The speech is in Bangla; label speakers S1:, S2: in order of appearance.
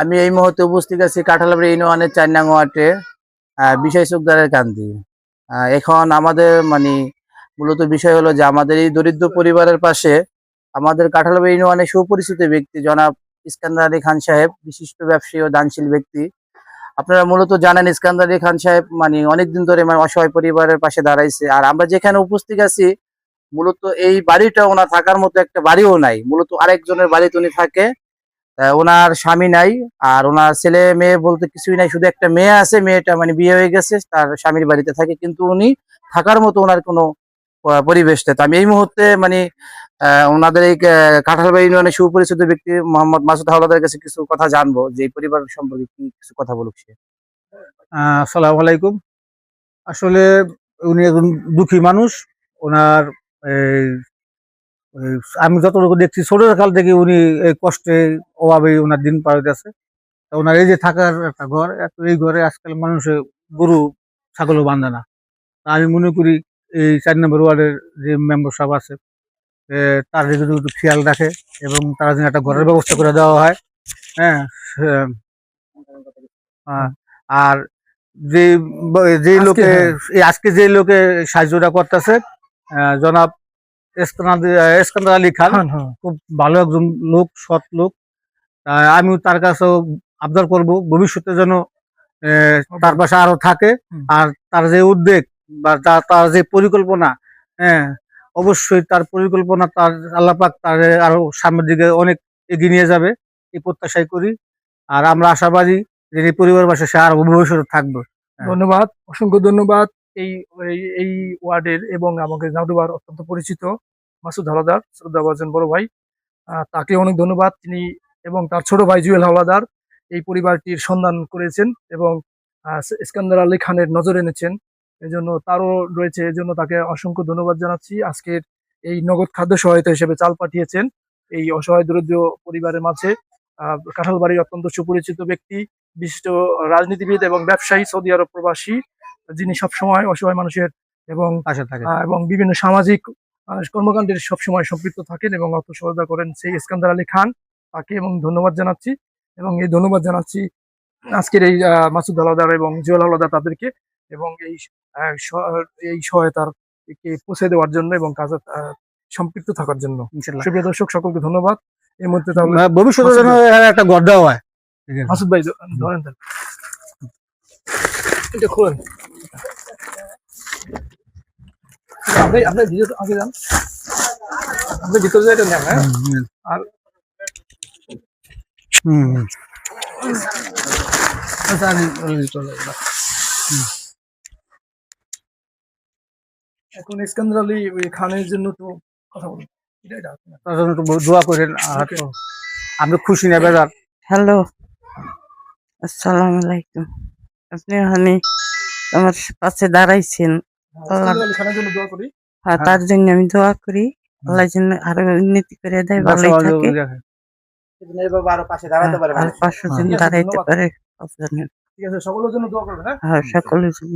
S1: আমি এই মুহূর্তে উপস্থিত আছি কাঁঠালবাড়ি ইউনিয়নের ৪ নং ওয়ার্ডে বিষয় চোকদারের কান্দি। এখন আমাদের মূলত বিষয় হলো যে আমাদের এই দরিদ্র পরিবারের পাশে আমাদের কাঁঠালবাড়ি ইউনিয়নের সুপরিচিত ব্যক্তি জনাব ইস্কান্দার আলী খান সাহেব, বিশিষ্ট ব্যবসায়ী ও দানশীল ব্যক্তি। আপনারা মূলত জানেন ইস্কান্দার আলী খান সাহেব অনেকদিন ধরে অসহায় পরিবারের পাশে দাঁড়াইছে। আর আমরা যেখানে উপস্থিত আছি মূলত এই বাড়িটা ওনার থাকার মতো একটা বাড়িও নাই, মূলত আরেকজনের বাড়িতে উনি থাকে। ওনার স্বামী নাই, আর ওনার ছেলে মেয়ে বলতে কিছুই নাই, শুধু একটা মেয়ে আছে। মেয়েটা বিয়ে হয়ে গেছে, তার স্বামীর বাড়িতে থাকে, কিন্তু উনি থাকার মতো ওনার কোনো পরিবেশটা। তো আমি এই মুহূর্তে ওনাদের এই কাঁঠালবাড়ি ইউনিয়নের সুপরিচিত ব্যক্তি মোহাম্মদ মাসুদ হাওলাদারের কাছে কিছু কথা জানবো, যে এই পরিবার সম্পর্কে কি কিছু কথা বলুক সে।
S2: আসসালামু আলাইকুম। আসলে উনি একজন দুঃখী মানুষ। ওনার আমি যতটুকু দেখছি ছোট কাল থেকে উনি এই কষ্টে অভাবে ওনার দিন পার হইতেছে। ওনার এই যে থাকার একটা ঘর, এই ঘরে আজকাল মানুষের গরু ছাগলও বাঁধে না। আমি মনে করি এই ৪ নম্বর ওয়ার্ডের যে মেম্বার সাহেব আছে তার যদি একটু খেয়াল রাখে এবং তারা যেন একটা ঘরের ব্যবস্থা করে দেওয়া হয়। হ্যাঁ, আর যে যে লোকে আজকে যে লোকে সাহায্যটা করতেছে জনাব ইস্কান্দার আলী খান, খুব ভালো একজন লোক, সৎ লোক। আমি তার কাছেও আবদার করব ভবিষ্যতে যেন তার পাশে আরো থাকে। আর তার যে উদ্যোগ বা তার যে পরিকল্পনা, হ্যাঁ, অবশ্যই তার পরিকল্পনা তার আল্লাহ পাক তার আরো সামনের দিকে অনেক এগিয়ে নিয়ে যাবে, এই প্রত্যাশাই করি। আর আমরা আশাবাদী যে এই পরিবার পাশে সে আরো ভবিষ্যতে থাকবে।
S3: ধন্যবাদ, অসংখ্য ধন্যবাদ। এই এই ওয়ার্ডের এবং আমাকে নাদুবার অত্যন্ত পরিচিত মাসুদ হাওলাদার, শ্রদ্ধাভাজন বড় ভাই, তাকে অনেক ধন্যবাদ। তিনি এবং তার ছোট ভাই জুয়েল হাওলাদার এই পরিবারটির সন্ধান করেছেন এবং ইস্কান্দার আলী খানের নজর এনেছেন, এজন্য তারও রয়েছে, এজন্য তাকে অসংখ্য ধন্যবাদ জানাচ্ছি। আজকের এই নগদ খাদ্য সহায়তা হিসেবে চাল পাঠিয়েছেন এই অসহায় দরিদ্র পরিবারের মাঝে। কাঁঠালবাড়ির অত্যন্ত সুপরিচিত ব্যক্তি, বিশিষ্ট রাজনীতিবিদ এবং ব্যবসায়ী, সৌদি আরব প্রবাসী, যিনি সবসময় অসহায় মানুষের এবং এবং বিভিন্ন সামাজিক কর্মকাণ্ডের সবসময় সম্পৃক্ত থাকেন এবং অর্থ সহায়তা করেন, সেই ইস্কান্দার আলী খান, তাকে এবং ধন্যবাদ জানাচ্ছি। এবং এই ধন্যবাদ জানাচ্ছি আজকের এই মাসুদ হাওলাদার এবং জুয়েল হাওলাদার তাদেরকে, এবং এই সহায়তার পৌঁছে দেওয়ার জন্য এবং কাজে সম্পৃক্ত থাকার জন্য। সুপ্রিয় দর্শক, সকলকে ধন্যবাদ। এই মুহূর্তে তাহলে
S2: ভবিষ্যতে যেন একটা ঘর দেওয়া হয়।
S3: মাসুদ ভাই ধরেন, এটা খোলেন, আপনি ভিডিও আগে যান, আপনি ভিতরে যাই নেন। হ্যাঁ, আর এখন ইস্কান্দার আলী খানের জন্য তো কথা বলুন,
S2: তার জন্য একটু দোয়া করেন। আর আমি খুশি না বেজার।
S4: হ্যালো, আসসালামু আলাইকুম। আপনি আমার পাশে দাঁড়াইছেন, তার জন্য আমি দোয়া করি। আল্লাহ যেন আরো উন্নতি করে দেয়, ভালো থাকে,
S1: আরো পাশে দাঁড়াতে পারে,
S4: আর পাঁচশো জন দাঁড়াইতে পারে।
S3: ঠিক আছে, সকলের জন্য দোয়া করবেন।
S4: হ্যাঁ, সকলের জন্য।